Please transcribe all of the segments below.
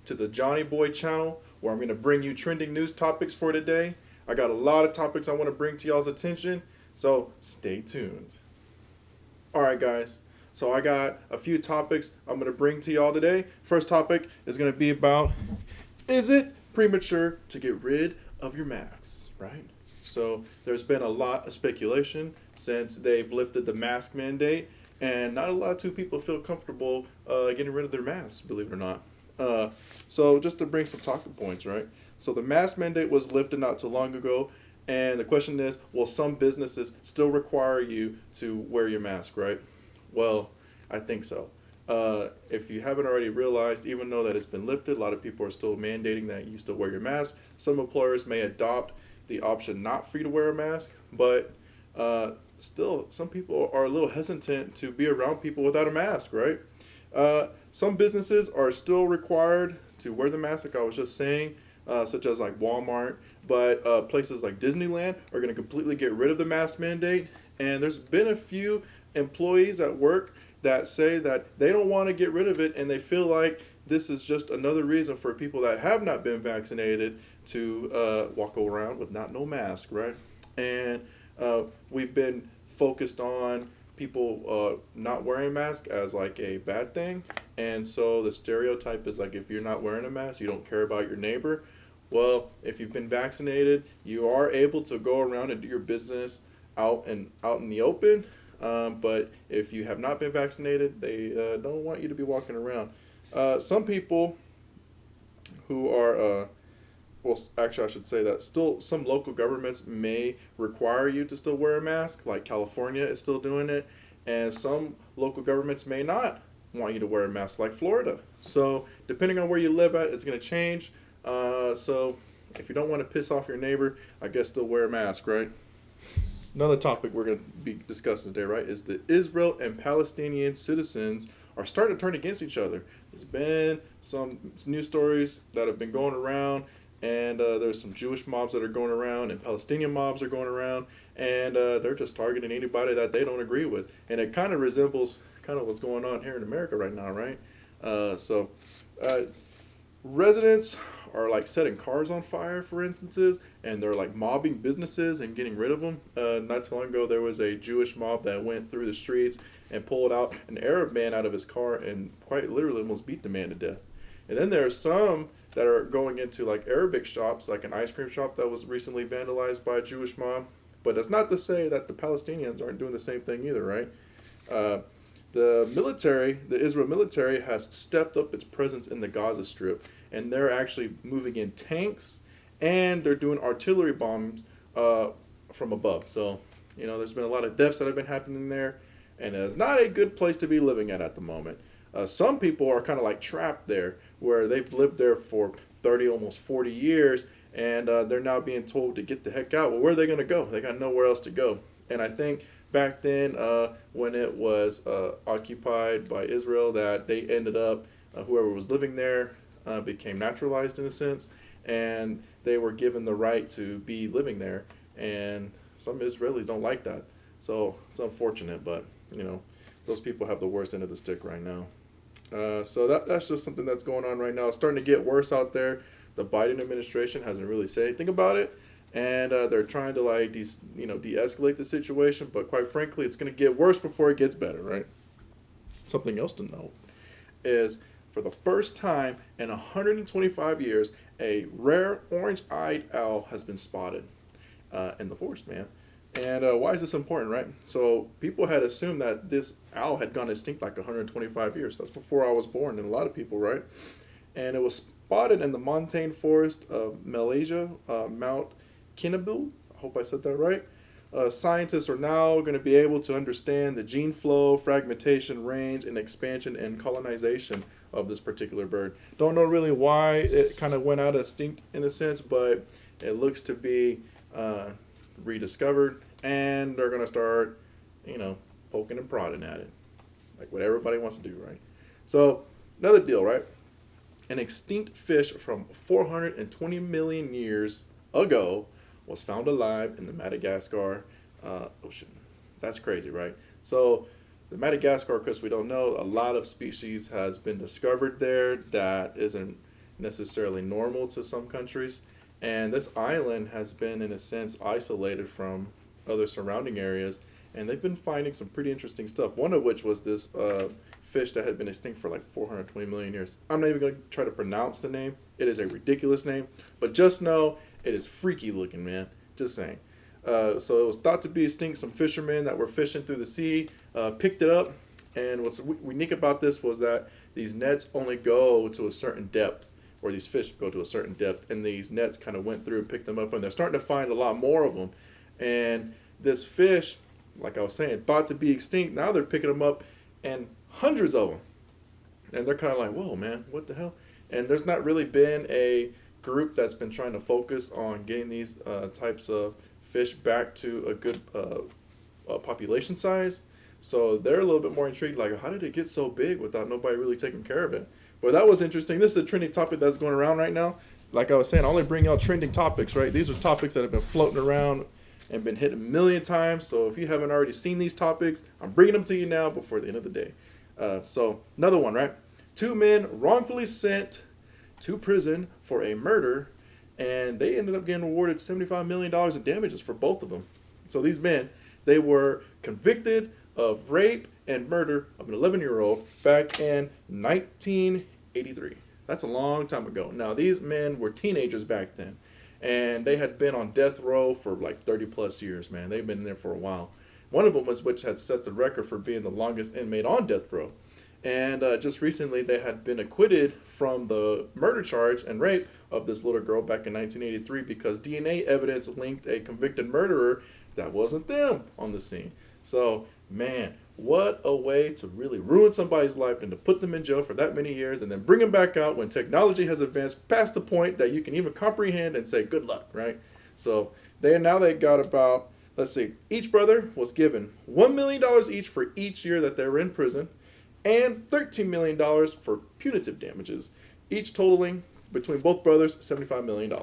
to the Johnny Boy channel, where I'm going to bring you trending news topics for today. I got a lot of topics I want to bring to y'all's attention, so stay tuned. Alright, guys, so I got a few topics I'm going to bring to y'all today. First topic is going to be about, is it premature to get rid of your masks, right? So there's been a lot of speculation since they've lifted the mask mandate, and not a lot of people feel comfortable getting rid of their masks, believe it or not. So just to bring some talking points, right? So the mask mandate was lifted not too long ago, and the question is, will some businesses still require you to wear your mask, right? Well, I think so. If you haven't already realized, even though that it's been lifted, a lot of people are still mandating that you still wear your mask. Some employers may adopt the option not for you to wear a mask, but still, some people are a little hesitant to be around people without a mask, right? Some businesses are still required to wear the mask, like I was just saying, such as like Walmart, but places like Disneyland are going to completely get rid of the mask mandate. And there's been a few employees at work that say that they don't want to get rid of it, and they feel like this is just another reason for people that have not been vaccinated to walk around with no mask, right? And we've been focused on people not wearing masks as like a bad thing, and so the stereotype is like, if you're not wearing a mask, you don't care about your neighbor. Well, if you've been vaccinated, you are able to go around and do your business out in the open. But if you have not been vaccinated, they don't want you to be walking around. Some people who are, well, actually, I should say that still some local governments may require you to still wear a mask, like California is still doing it, and some local governments may not want you to wear a mask, like Florida. So depending on where you live at, it's going to change. So if you don't want to piss off your neighbor, I guess still wear a mask, right? Another topic we're going to be discussing today, right, is that Israel and Palestinian citizens are starting to turn against each other. There's been some news stories that have been going around, and there's some Jewish mobs that are going around, and Palestinian mobs are going around, and they're just targeting anybody that they don't agree with. And it kind of resembles kind of what's going on here in America right now, right? So residents are like setting cars on fire, for instances, and they're like mobbing businesses and getting rid of them. Not too long ago, there was a Jewish mob that went through the streets and pulled out an Arab man out of his car and quite literally almost beat the man to death. And then there are some that are going into like Arabic shops, like an ice cream shop that was recently vandalized by a Jewish mob. But that's not to say that the Palestinians aren't doing the same thing either, right? The military, the Israel military, has stepped up its presence in the Gaza Strip, and they're actually moving in tanks, and they're doing artillery bombs from above. So, there's been a lot of deaths that have been happening there, and it's not a good place to be living at the moment. Some people are kind of like trapped there, where they've lived there for 30, almost 40 years, and they're now being told to get the heck out. Well, where are they going to go? They got nowhere else to go. And I think back then, when it was occupied by Israel, that they ended up, whoever was living there became naturalized in a sense, and they were given the right to be living there. And some Israelis don't like that. So it's unfortunate, but, those people have the worst end of the stick right now. So that's just something that's going on right now. It's starting to get worse out there. The Biden administration hasn't really said anything about it, and they're trying to like de-escalate the situation. But quite frankly, it's going to get worse before it gets better, right? Something else to note is, for the first time in 125 years, a rare orange-eyed owl has been spotted in the forest, man. And why is this important, right? So people had assumed that this owl had gone extinct like 125 years. That's before I was born, and a lot of people, right? And it was spotted in the montane forest of Malaysia, Mount Kinabalu. I hope I said that right. Scientists are now going to be able to understand the gene flow, fragmentation, range, and expansion and colonization of this particular bird. Don't know really why it kind of went out of extinct in a sense, but it looks to be rediscovered, and they're going to start, poking and prodding at it, like what everybody wants to do, right? So another deal, right? An extinct fish from 420 million years ago was found alive in the Madagascar ocean. That's crazy, right? So the Madagascar, because we don't know, a lot of species has been discovered there that isn't necessarily normal to some countries. And this island has been, in a sense, isolated from other surrounding areas, and they've been finding some pretty interesting stuff. One of which was this fish that had been extinct for like 420 million years. I'm not even going to try to pronounce the name. It is a ridiculous name, but just know it is freaky looking, man. Just saying. So it was thought to be extinct. Some fishermen that were fishing through the sea picked it up, and what's unique about this was that these nets only go to a certain depth, or these fish go to a certain depth, and these nets kind of went through and picked them up, and they're starting to find a lot more of them. And this fish, like I was saying, thought to be extinct. Now they're picking them up, and hundreds of them. And they're kind of like, whoa, man, what the hell? And there's not really been a group that's been trying to focus on getting these types of fish back to a good population size. So they're a little bit more intrigued, like, how did it get so big without nobody really taking care of it? But that was interesting. This is a trending topic that's going around right now. Like I was saying, I only bring y'all trending topics, right? These are topics that have been floating around and been hit a million times. So if you haven't already seen these topics, I'm bringing them to you now before the end of the day. So another one, right? 2 men wrongfully sent to prison for a murder, and they ended up getting awarded $75 million in damages for both of them. So these men, they were convicted of rape and murder of an 11-year-old back in 1983. That's a long time ago. Now, these men were teenagers back then, and they had been on death row for like 30 plus years, man. They've been there for a while. One of them was which had set the record for being the longest inmate on death row. And just recently, they had been acquitted from the murder charge and rape of this little girl back in 1983 because DNA evidence linked a convicted murderer that wasn't them on the scene. So, man, what a way to really ruin somebody's life and to put them in jail for that many years and then bring them back out when technology has advanced past the point that you can even comprehend and say good luck, right? So they got about, let's see, each brother was given $1 million each for each year that they were in prison, and $13 million for punitive damages, each totaling between both brothers $75 million.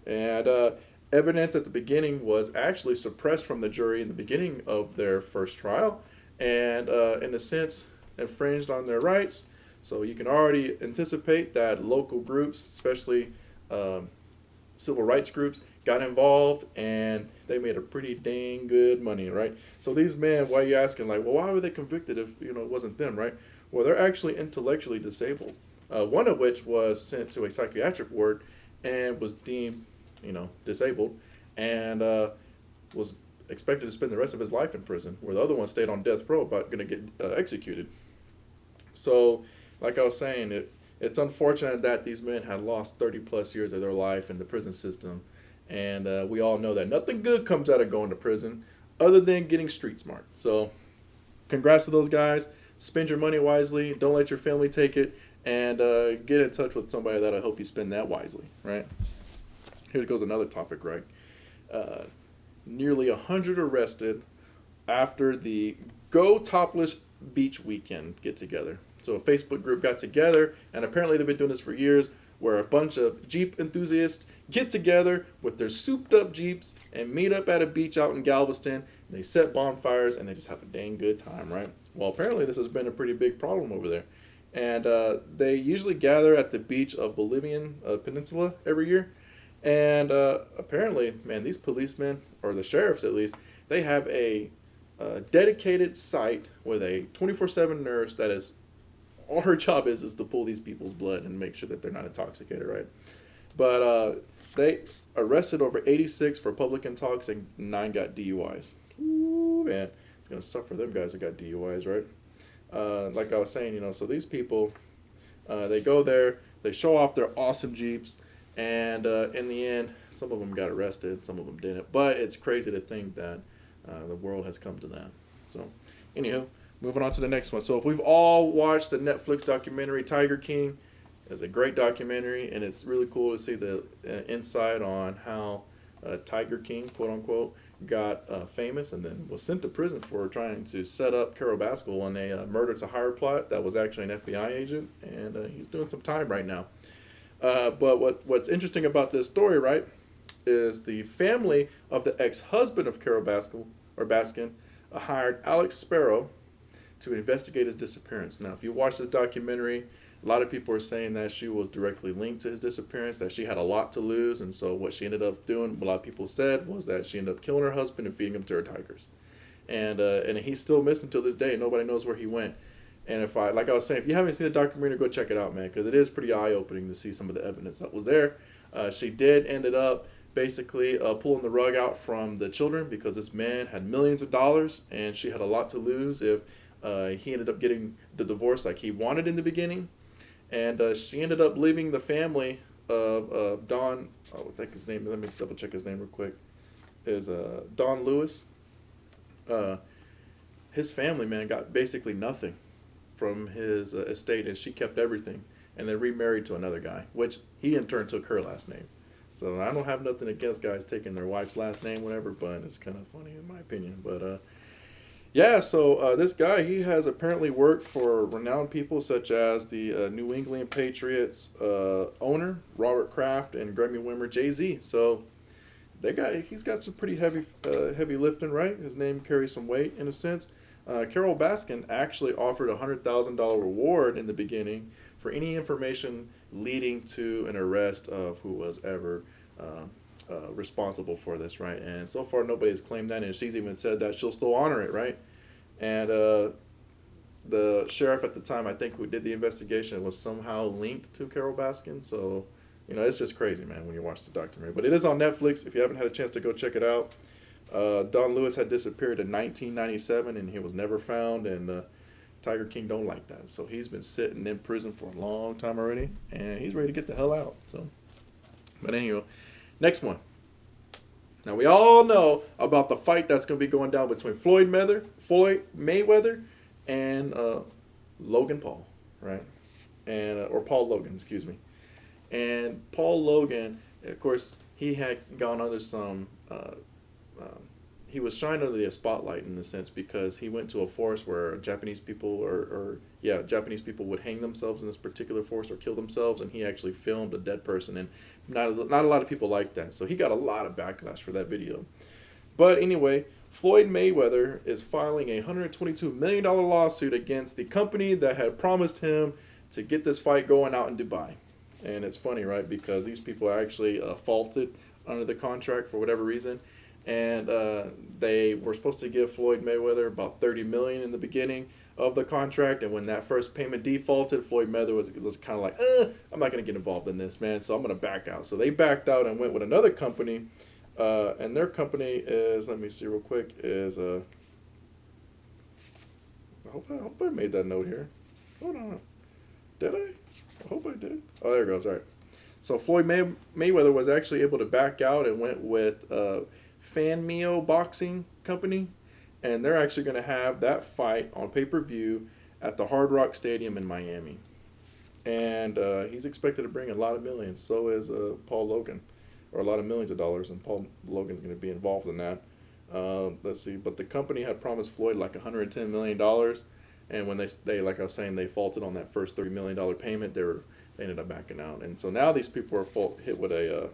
And evidence at the beginning was actually suppressed from the jury in the beginning of their first trial, and in a sense infringed on their rights. So you can already anticipate that local groups, especially civil rights groups, got involved, and they made a pretty dang good money, right? So these men, why are you asking, like, well, why were they convicted if, it wasn't them, right? Well, they're actually intellectually disabled, one of which was sent to a psychiatric ward and was deemed, disabled, and was expected to spend the rest of his life in prison, where the other one stayed on death row, but going to get executed. So, like I was saying, it's unfortunate that these men had lost 30 plus years of their life in the prison system. And we all know that nothing good comes out of going to prison other than getting street smart. So congrats to those guys. Spend your money wisely. Don't let your family take it. And get in touch with somebody that'll help you spend that wisely, right? Here goes another topic, right? Nearly 100 arrested after the Go Topless Beach Weekend get-together. So a Facebook group got together, and apparently they've been doing this for years, where a bunch of Jeep enthusiasts get together with their souped-up Jeeps and meet up at a beach out in Galveston. They set bonfires, and they just have a dang good time, right? Well, apparently this has been a pretty big problem over there. And they usually gather at the beach of Bolivian Peninsula every year. And apparently, man, these policemen, or the sheriffs at least, they have a dedicated site with a 24/7 nurse that is, all her job is to pull these people's blood and make sure that they're not intoxicated, right? But they arrested over 86 for public intoxication, and 9 got DUIs. Ooh, man, it's going to suck for them guys who got DUIs, right? Like I was saying, so these people, they go there, they show off their awesome Jeeps, and in the end, some of them got arrested, some of them didn't. But it's crazy to think that the world has come to that. So, anywho, moving on to the next one. So if we've all watched the Netflix documentary Tiger King, it's a great documentary, and it's really cool to see the insight on how Tiger King, quote unquote, got famous and then was sent to prison for trying to set up Carole Baskin on a murder to hire plot that was actually an FBI agent, and he's doing some time right now. But what's interesting about this story, right, is the family of the ex-husband of Carole Baskin hired Alex Sparrow to investigate his disappearance. Now, if you watch this documentary, A lot of people are saying that she was directly linked to his disappearance, that she had a lot to lose, and so what she ended up doing, a lot of people said, was that she ended up killing her husband and feeding him to her tigers. And he's still missing till this day. Nobody knows where he went. And like I was saying, if you haven't seen the documentary, go check it out, man, because it is pretty eye-opening to see some of the evidence that was there. She did ended up basically pulling the rug out from the children because this man had millions of dollars and she had a lot to lose if he ended up getting the divorce like he wanted in the beginning. And she ended up leaving the family of Don, I think his name, let me double check his name real quick, is Don Lewis. His family, man, got basically nothing from his estate, and she kept everything and then remarried to another guy, which he in turn took her last name. So I don't have nothing against guys taking their wife's last name, whatever, but it's kind of funny in my opinion. But yeah, so this guy, he has apparently worked for renowned people such as the New England Patriots owner, Robert Kraft, and Grammy winner Jay-Z. So he's got some pretty heavy lifting, right? His name carries some weight in a sense. Carole Baskin actually offered a $100,000 reward in the beginning for any information leading to an arrest of who was ever responsible for this, right? And so far, nobody has claimed that, and she's even said that she'll still honor it, right? And the sheriff at the time, I think, who did the investigation was somehow linked to Carole Baskin. So, it's just crazy, man, when you watch the documentary. But it is on Netflix. If you haven't had a chance to go check it out. Don Lewis had disappeared in 1997, and he was never found, and Tiger King don't like that. So he's been sitting in prison for a long time already, and he's ready to get the hell out. So, but anyway, next one. Now, we all know about the fight that's going to be going down between Floyd Mayweather and Logan Paul, right? And or Paul Logan, excuse me. And Paul Logan, of course, he had gone under some... he was shined under the spotlight in a sense because he went to a forest where Japanese people Japanese people would hang themselves in this particular forest or kill themselves, and he actually filmed a dead person, and not a lot of people like that. So he got a lot of backlash for that video. But anyway, Floyd Mayweather is filing a $122 million lawsuit against the company that had promised him to get this fight going out in Dubai. And it's funny, right? Because these people are actually faulted under the contract for whatever reason. And they were supposed to give Floyd Mayweather about $30 million in the beginning of the contract, and when that first payment defaulted, Floyd Mayweather was kind of like, I'm not going to get involved in this, man, so I'm going to back out. So they backed out and went with another company, and their company is, let me see real quick, is, I hope I made that note here. Hold on. Did I? I hope I did. Oh, there it goes. All right. So Floyd Mayweather was actually able to back out and went with Fanmio Boxing Company, and they're actually going to have that fight on pay-per-view at the Hard Rock Stadium in Miami. And he's expected to bring a lot of millions. So is Paul Logan, or a lot of millions of dollars, and Paul Logan's going to be involved in that. Let's see, but the company had promised Floyd like $110 million, and when they like I was saying, they faulted on that first $30 million payment, they ended up backing out. And so now these people are hit with a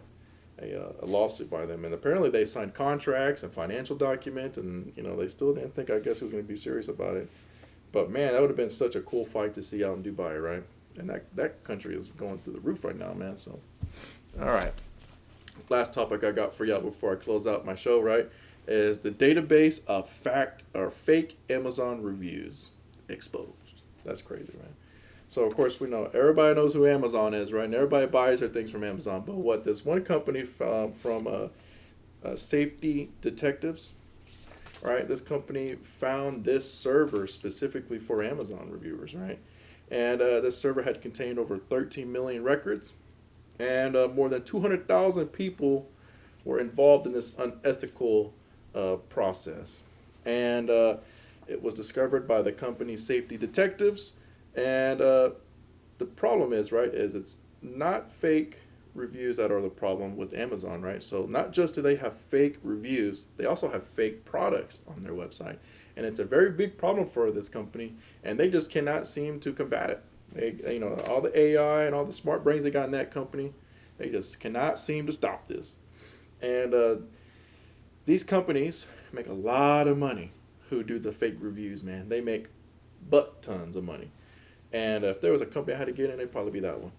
lawsuit by them, and apparently they signed contracts and financial documents, and they still didn't think, I guess, he was going to be serious about it. But man, that would have been such a cool fight to see out in Dubai, right? And that country is going through the roof right now, man. So, all right, last topic I got for y'all before I close out my show, right, is the database of fake Amazon reviews exposed. That's crazy, man. So, of course, we know everybody knows who Amazon is, right? And everybody buys their things from Amazon. But what this one company from Safety Detectives, right? This company found this server specifically for Amazon reviewers, right? And this server had contained over 13 million records. And more than 200,000 people were involved in this unethical process. And it was discovered by the company Safety Detectives. And the problem is, right, is it's not fake reviews that are the problem with Amazon, right? So not just do they have fake reviews, they also have fake products on their website. And it's a very big problem for this company, and they just cannot seem to combat it. They, all the AI and all the smart brains they got in that company, they just cannot seem to stop this. And these companies make a lot of money who do the fake reviews, man. They make butt tons of money. And if there was a company I had to get in, it'd probably be that one.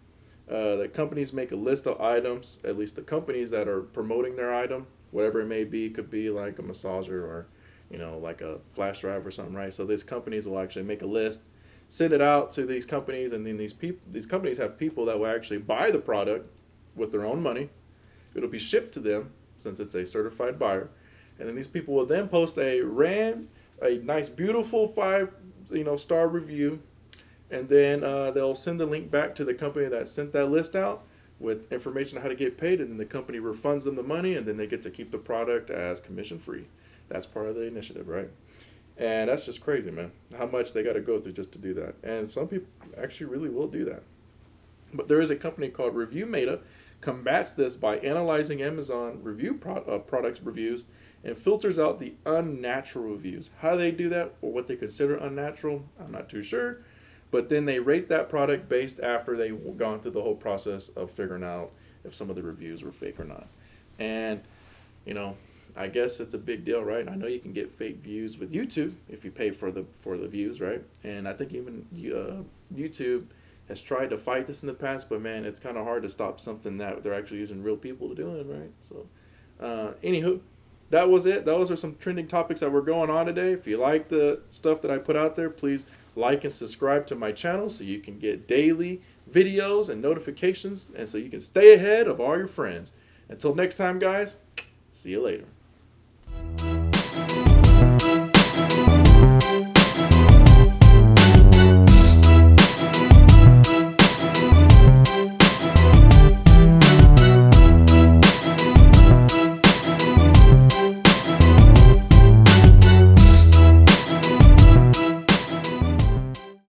The companies make a list of items, at least the companies that are promoting their item, whatever it may be, could be like a massager or, like a flash drive or something, right? So these companies will actually make a list, send it out to these companies, and then these companies have people that will actually buy the product with their own money. It'll be shipped to them since it's a certified buyer, and then these people will then post a nice, beautiful 5 star review, and then they'll send the link back to the company that sent that list out with information on how to get paid, and then the company refunds them the money, and then they get to keep the product as commission free. That's part of the initiative, right? And that's just crazy, man, how much they got to go through just to do that. And some people actually really will do that. But there is a company called ReviewMeta combats this by analyzing Amazon products reviews and filters out the unnatural reviews. How they do that, or what they consider unnatural, I'm not too sure. But then they rate that product based after they've gone through the whole process of figuring out if some of the reviews were fake or not. And, I guess it's a big deal, right? I know you can get fake views with YouTube if you pay for the views, right? And I think even YouTube has tried to fight this in the past, but man, it's kind of hard to stop something that they're actually using real people to do it, right? So, anywho, that was it. Those are some trending topics that were going on today. If you like the stuff that I put out there, please like and subscribe to my channel so you can get daily videos and notifications, and so you can stay ahead of all your friends. Until next time, guys, see you later.